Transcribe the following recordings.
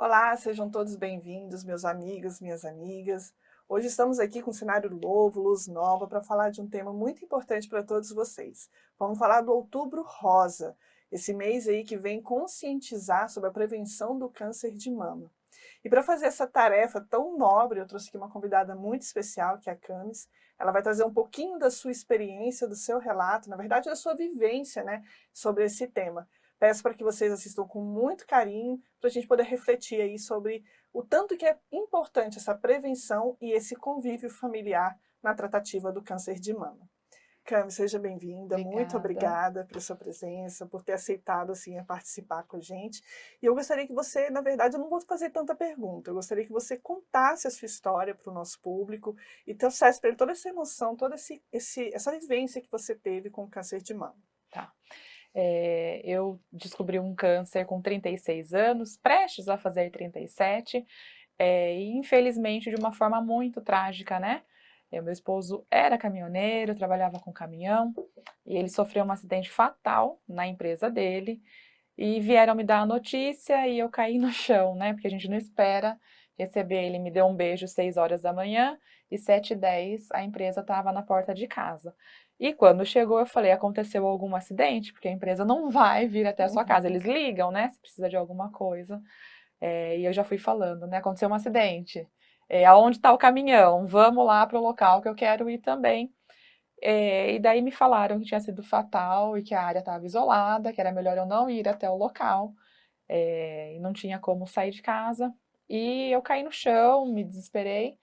Olá, sejam todos bem-vindos, meus amigos, minhas amigas. Hoje estamos aqui com um cenário novo, luz nova, para falar de um tema muito importante para todos vocês. Vamos falar do Outubro Rosa, esse mês aí que vem conscientizar sobre a prevenção do câncer de mama. E para fazer essa tarefa tão nobre, eu trouxe aqui uma convidada muito especial, que é a Camis. Ela vai trazer um pouquinho da sua experiência, do seu relato, na verdade da sua vivência, né, sobre esse tema. Peço para que vocês assistam com muito carinho, para a gente poder refletir aí sobre o tanto que é importante essa prevenção e esse convívio familiar na tratativa do câncer de mama. Cami, seja bem-vinda, muito Obrigada. obrigada pela sua presença, por ter aceitado assim, a participar com a gente. E eu gostaria que você, na verdade, eu não vou fazer tanta pergunta, eu gostaria que você contasse a sua história para o nosso público e trouxesse para ele toda essa emoção, toda essa vivência que você teve com o câncer de mama. Tá. Eu descobri um câncer com 36 anos, prestes a fazer 37, e infelizmente de uma forma muito trágica, né? Meu esposo era caminhoneiro, trabalhava com caminhão, e ele sofreu um acidente fatal na empresa dele, e vieram me dar a notícia e eu caí no chão, né? Porque a gente não espera receber. Ele me deu um beijo às 6 horas da manhã e 7h10 a empresa estava na porta de casa. E quando chegou, eu falei: aconteceu algum acidente? Porque a empresa não vai vir até a sua casa. Uhum. Eles ligam, né? Se precisa de alguma coisa. E eu já fui falando, né? Aconteceu um acidente. Aonde está o caminhão? Vamos lá para o local que eu quero ir também. E daí me falaram que tinha sido fatal e que a área estava isolada, que era melhor eu não ir até o local, e não tinha como sair de casa. E eu caí no chão, me desesperei.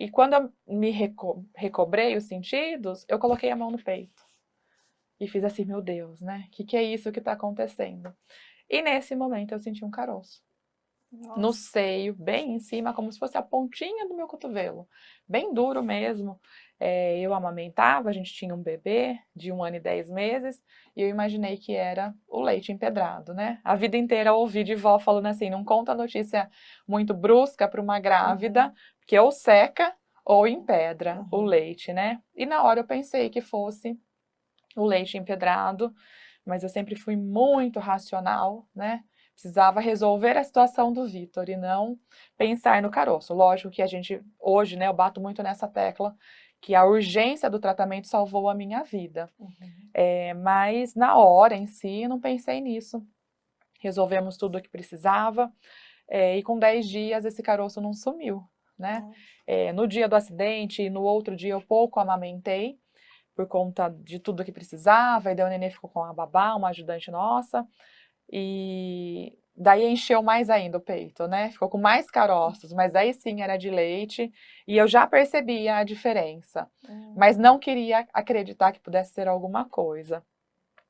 E quando eu me recobrei os sentidos, eu coloquei a mão no peito. E fiz assim: meu Deus, né? O que é isso que está acontecendo? E nesse momento eu senti um caroço no Nossa. seio, bem em cima, como se fosse a pontinha do meu cotovelo, bem duro mesmo. Eu amamentava, a gente tinha um bebê de 1 ano e 10 meses, e eu imaginei que era o leite empedrado, né? A vida inteira eu ouvi de vó falando assim: não conta notícia muito brusca para uma grávida, Uhum. porque ou seca ou empedra o Uhum. leite, né? E na hora eu pensei que fosse o leite empedrado, mas eu sempre fui muito racional, né? Precisava resolver a situação do Vitor e não pensar no caroço. Lógico que a gente, hoje, né, eu bato muito nessa tecla que a urgência do tratamento salvou a minha vida. Uhum. Mas na hora em si, eu não pensei nisso. Resolvemos tudo o que precisava, e com 10 dias esse caroço não sumiu, né? Nossa. No dia do acidente e no outro dia eu pouco amamentei, por conta de tudo que precisava, e daí o nenê ficou com a babá, uma ajudante nossa, e daí encheu mais ainda o peito, né? Ficou com mais caroços, mas aí sim era de leite, e eu já percebia a diferença, mas Uhum. não queria acreditar que pudesse ser alguma coisa.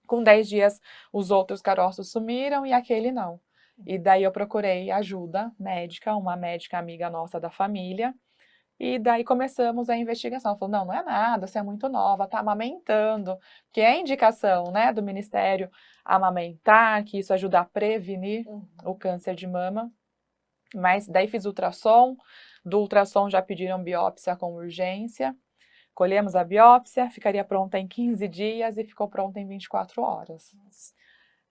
Com 10 dias, os outros caroços sumiram e aquele não. E daí eu procurei ajuda médica, uma médica amiga nossa da família, e daí começamos a investigação. Falou: não, não é nada, você é muito nova, tá amamentando, que é indicação, né, do Ministério amamentar, que isso ajuda a prevenir o Uhum. câncer de mama. Mas daí fiz ultrassom, do ultrassom já pediram biópsia com urgência, colhemos a biópsia, ficaria pronta em 15 dias e ficou pronta em 24 horas. Nossa.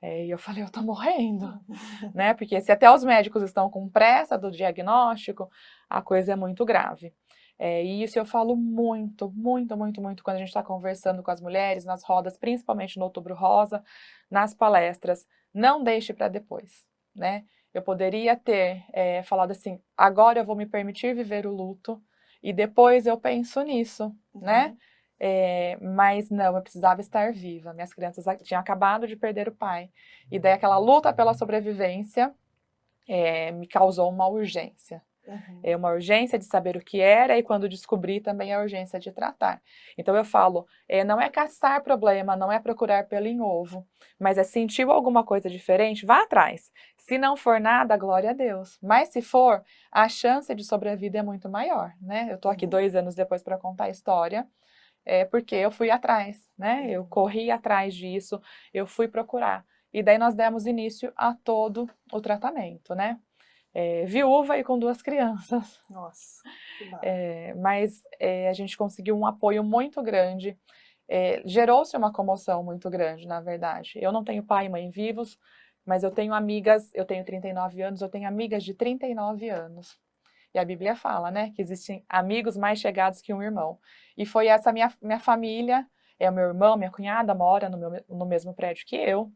E eu falei: eu tô morrendo, Uhum. né, porque se até os médicos estão com pressa do diagnóstico, a coisa é muito grave. E isso eu falo muito, muito, muito, muito quando a gente está conversando com as mulheres nas rodas, principalmente no Outubro Rosa, nas palestras. Não deixe para depois, né? Eu poderia ter falado assim: agora eu vou me permitir viver o luto e depois eu penso nisso, né? Uhum. Mas não, eu precisava estar viva. Minhas crianças tinham acabado de perder o pai. E daí aquela luta pela sobrevivência me causou Uhum. uma urgência de saber o que era, e quando descobri também a urgência de tratar. Então eu falo, não é caçar problema, não é procurar pelo em ovo, mas é sentiu alguma coisa diferente, vá atrás. Se não for nada, glória a Deus. Mas se for, a chance de sobrevida é muito maior, né? Eu tô aqui Uhum. 2 anos depois para contar a história, porque eu fui atrás, né? Eu Uhum. corri atrás disso, eu fui procurar. E daí nós demos início a todo o tratamento, né? Viúva e com 2 crianças. Nossa, que barra. Mas a gente conseguiu um apoio muito grande. Gerou-se uma comoção muito grande, na verdade. Eu não tenho pai e mãe vivos, mas eu tenho amigas, eu tenho 39 anos, eu tenho amigas de 39 anos. E a Bíblia fala, né, que existem amigos mais chegados que um irmão. E foi essa minha família, o meu irmão, minha cunhada mora no mesmo prédio que eu,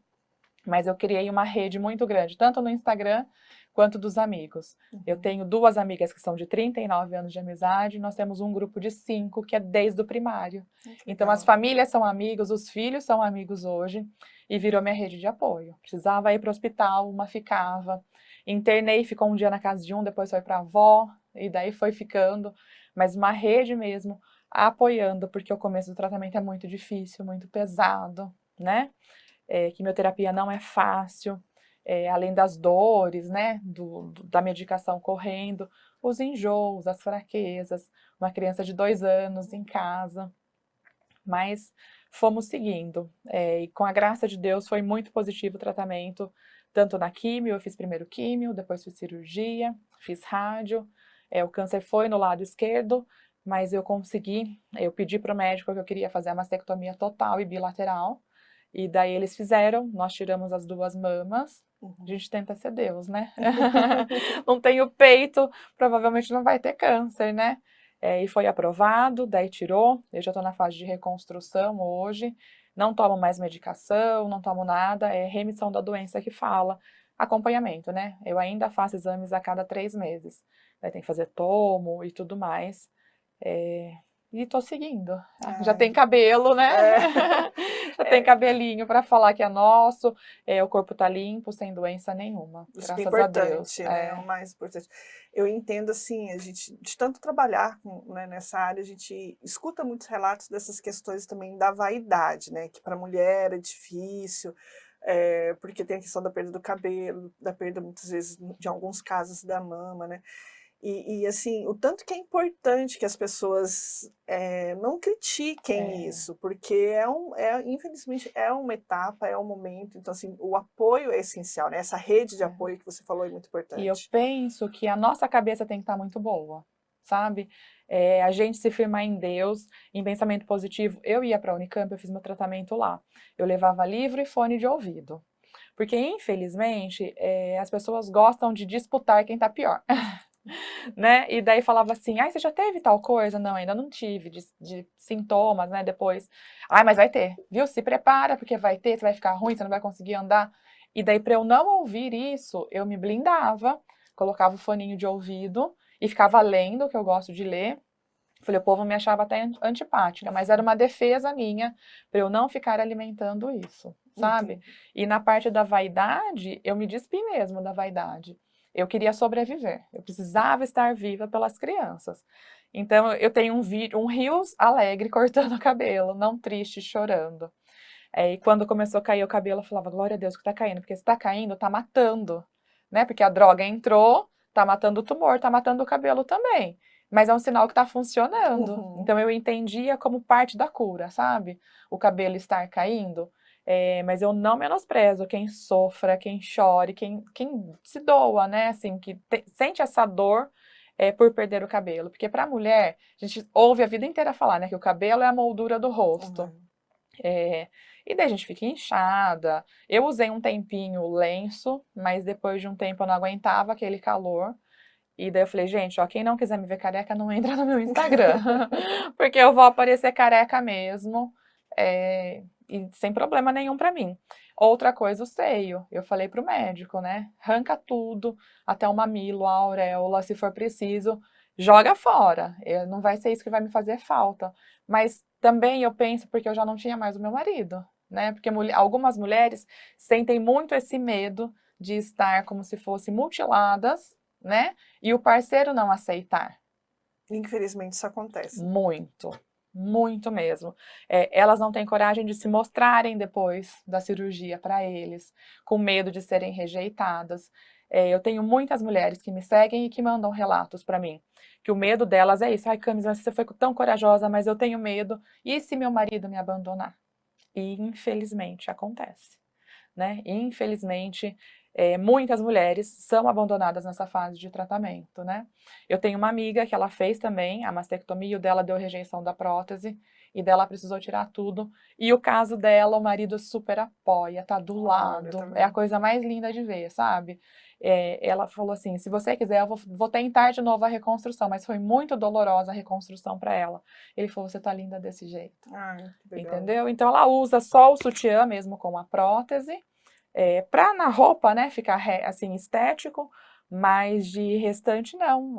mas eu criei uma rede muito grande, tanto no Instagram quanto dos amigos. Eu tenho 2 amigas que são de 39 anos de amizade, nós temos um grupo de 5 que é desde o primário. Então as famílias são amigos, os filhos são amigos hoje, e virou minha rede de apoio. Precisava ir para o hospital, uma ficava. Internei, ficou um dia na casa de um, depois foi para a avó, e daí foi ficando. Mas uma rede mesmo, apoiando, porque o começo do tratamento é muito difícil, muito pesado, né? Quimioterapia não é fácil, além das dores, né, da medicação correndo, os enjoos, as fraquezas, uma criança de 2 anos em casa, mas fomos seguindo, e com a graça de Deus foi muito positivo o tratamento, tanto na químio, eu fiz primeiro químio, depois fiz cirurgia, fiz rádio, o câncer foi no lado esquerdo, mas eu pedi para o médico que eu queria fazer a mastectomia total e bilateral, e daí eles fizeram, nós tiramos as 2 mamas, a gente tenta ser Deus, né? Não tem o peito, provavelmente não vai ter câncer, né? E foi aprovado, daí tirou, eu já estou na fase de reconstrução hoje, não tomo mais medicação, não tomo nada, é remissão da doença que fala, acompanhamento, né? Eu ainda faço exames a cada 3 meses, daí tem que fazer tomo e tudo mais, e tô seguindo. Já tem cabelo, né? Já tem cabelinho para falar que é nosso, o corpo tá limpo, sem doença nenhuma. Isso que é Graças a Deus. importante, né? É o mais importante. Eu entendo assim, a gente, de tanto trabalhar né, nessa área, a gente escuta muitos relatos dessas questões também da vaidade, né? Que para a mulher é difícil, porque tem a questão da perda do cabelo, da perda, muitas vezes, de alguns casos, da mama, né? E assim, o tanto que é importante que as pessoas não critiquem isso, porque infelizmente é uma etapa, é um momento, então assim, o apoio é essencial, né? Essa rede de apoio que você falou é muito E eu importante. penso que a nossa cabeça tem que estar muito boa, sabe? A gente se firmar em Deus, em pensamento positivo. Eu ia para a Unicamp, eu fiz meu tratamento lá. Eu levava livro e fone de ouvido. Porque, infelizmente, as pessoas gostam de disputar quem está pior. Né? E daí falava assim, você já teve tal coisa? Não, ainda não tive, de sintomas, né, depois. Mas vai ter, viu? Se prepara, porque vai ter, você vai ficar ruim, você não vai conseguir andar. E daí, para eu não ouvir isso, eu me blindava, colocava o foninho de ouvido e ficava lendo, que eu gosto de ler. Falei, o povo me achava até antipática, mas era uma defesa minha para eu não ficar alimentando isso, sabe? E na parte da vaidade, eu me despi mesmo da vaidade. Eu queria sobreviver, eu precisava estar viva pelas crianças. Então, eu tenho um rios alegre cortando o cabelo, não triste, chorando. E quando começou a cair o cabelo, eu falava, glória a Deus que tá caindo, porque se tá caindo, tá matando, né? Porque a droga entrou, tá matando o tumor, tá matando o cabelo também. Mas é um sinal que tá funcionando. Então eu entendia como parte da cura, sabe? O cabelo estar caindo. Mas eu não menosprezo quem sofra, quem chore, quem se doa, né? Assim, que sente essa dor por perder o cabelo. Porque para a mulher, a gente ouve a vida inteira falar, né? Que o cabelo é a moldura do rosto. E daí a gente fica inchada. Eu usei um tempinho lenço, mas depois de um tempo eu não aguentava aquele calor. E daí eu falei, gente, ó, quem não quiser me ver careca não entra no meu Instagram, porque eu vou aparecer careca mesmo, e sem problema nenhum pra mim. Outra coisa, o seio. Eu falei pro médico, né? Arranca tudo, até o mamilo, a auréola, se for preciso, joga fora. Não vai ser isso que vai me fazer falta. Mas também eu penso porque eu já não tinha mais o meu marido, né? Porque algumas mulheres sentem muito esse medo de estar como se fossem mutiladas, né? E o parceiro não aceitar. Infelizmente isso acontece. Muito, muito mesmo. Elas não têm coragem de se mostrarem depois da cirurgia para eles, com medo de serem rejeitadas. Eu tenho muitas mulheres que me seguem e que mandam relatos para mim, que o medo delas é isso. Ai, Camis, você foi tão corajosa, mas eu tenho medo. E se meu marido me abandonar? E infelizmente acontece, né? Infelizmente, muitas mulheres são abandonadas nessa fase de tratamento, né? Eu tenho uma amiga que ela fez também a mastectomia, o dela deu rejeição da prótese, e dela precisou tirar tudo. E o caso dela, o marido super apoia, tá do lado, tá é a coisa mais linda de ver, sabe? Ela falou assim, se você quiser, eu vou tentar de novo a reconstrução, mas foi muito dolorosa a reconstrução para ela. Ele falou, você tá linda desse jeito. Que legal. Entendeu? Então ela usa só o sutiã mesmo com a prótese, para na roupa, né, ficar assim estético, mas de restante não.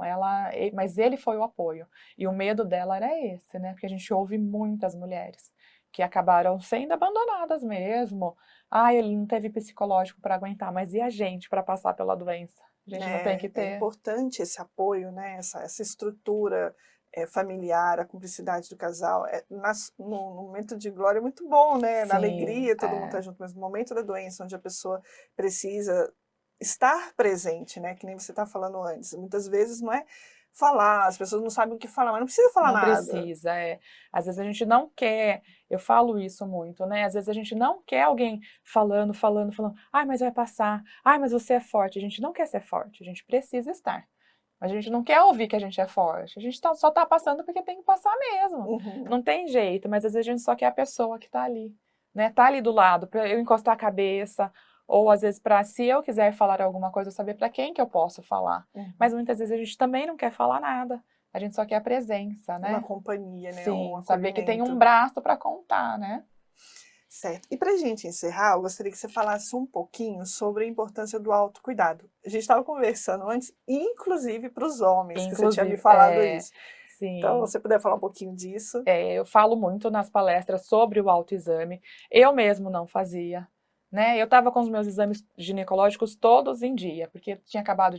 Mas ele foi o apoio. E o medo dela era esse, né? Porque a gente ouve muitas mulheres que acabaram sendo abandonadas mesmo. Ele não teve psicológico para aguentar, mas e a gente para passar pela doença? A gente não tem que É ter. importante esse apoio, né? Essa estrutura familiar, a cumplicidade do casal. No momento de glória é muito bom, né? Na Sim, alegria, todo mundo está junto, mas no momento da doença, onde a pessoa precisa estar presente, né? Que nem você está falando antes. Muitas vezes não é falar, as pessoas não sabem o que falar, mas não precisa falar não nada. precisa, Às vezes a gente não quer, eu falo isso muito, né? Às vezes a gente não quer alguém falando, ai, mas vai passar, ai, mas você é forte. A gente não quer ser forte, a gente precisa estar. A gente não quer ouvir que a gente é forte, a gente só tá passando porque tem que passar mesmo. Uhum. Não tem jeito, mas às vezes a gente só quer a pessoa que tá ali, né? Tá ali do lado, para eu encostar a cabeça, ou às vezes para se eu quiser falar alguma coisa, eu saber para quem que eu posso falar. Mas Uhum. muitas vezes a gente também não quer falar nada. A gente só quer a presença, Uma né? companhia, né? Um Sim, saber que tem um acolhimento. braço para contar, né? Certo. E para a gente encerrar, eu gostaria que você falasse um pouquinho sobre a importância do autocuidado. A gente estava conversando antes, inclusive para os homens, que você tinha me Inclusive, falado isso. Então, se sim, você puder falar um pouquinho disso. eu falo muito nas palestras sobre o autoexame. Eu mesmo não fazia, né? Eu estava com os meus exames ginecológicos todos em dia, porque tinha acabado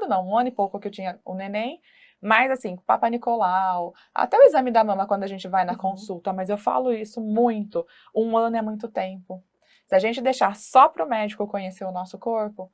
não, 1 ano e pouco que eu tinha o neném, mas assim, Papa Nicolau, até o exame da mama quando a gente vai na Uhum. consulta, mas eu falo isso muito. 1 ano é muito tempo. Se a gente deixar só para o médico conhecer o nosso corpo,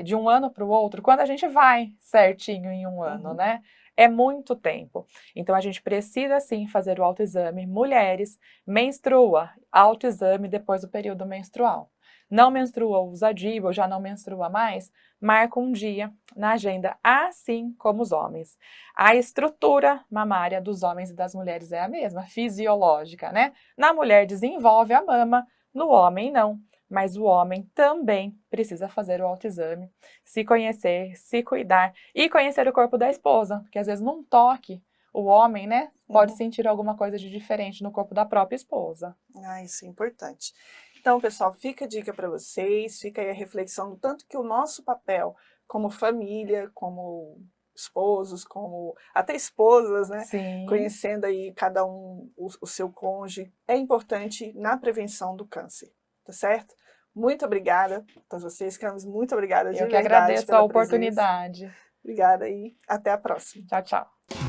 de 1 ano para o outro, quando a gente vai certinho em 1 ano, Uhum. né? É muito tempo. Então, a gente precisa, sim, fazer o autoexame. Mulheres, menstrua, autoexame depois do período menstrual. Não menstrua, usa DIU, ou já não menstrua mais, marca um dia na agenda, assim como os homens. A estrutura mamária dos homens e das mulheres é a mesma, fisiológica, né? Na mulher desenvolve a mama, no homem não. Mas o homem também precisa fazer o autoexame, se conhecer, se cuidar e conhecer o corpo da esposa, porque às vezes num toque, o homem, né, pode Uhum. sentir alguma coisa de diferente no corpo da própria esposa. Isso é importante. Então, pessoal, fica a dica para vocês, fica aí a reflexão do tanto que o nosso papel como família, como esposos, como até esposas, né, Sim, conhecendo aí cada um o seu cônjuge, é importante na prevenção do câncer, tá certo? Muito obrigada a todos vocês, Camis, muito obrigada eu de que verdade agradeço a pela presença. oportunidade. Obrigada e até a próxima. Tchau, tchau.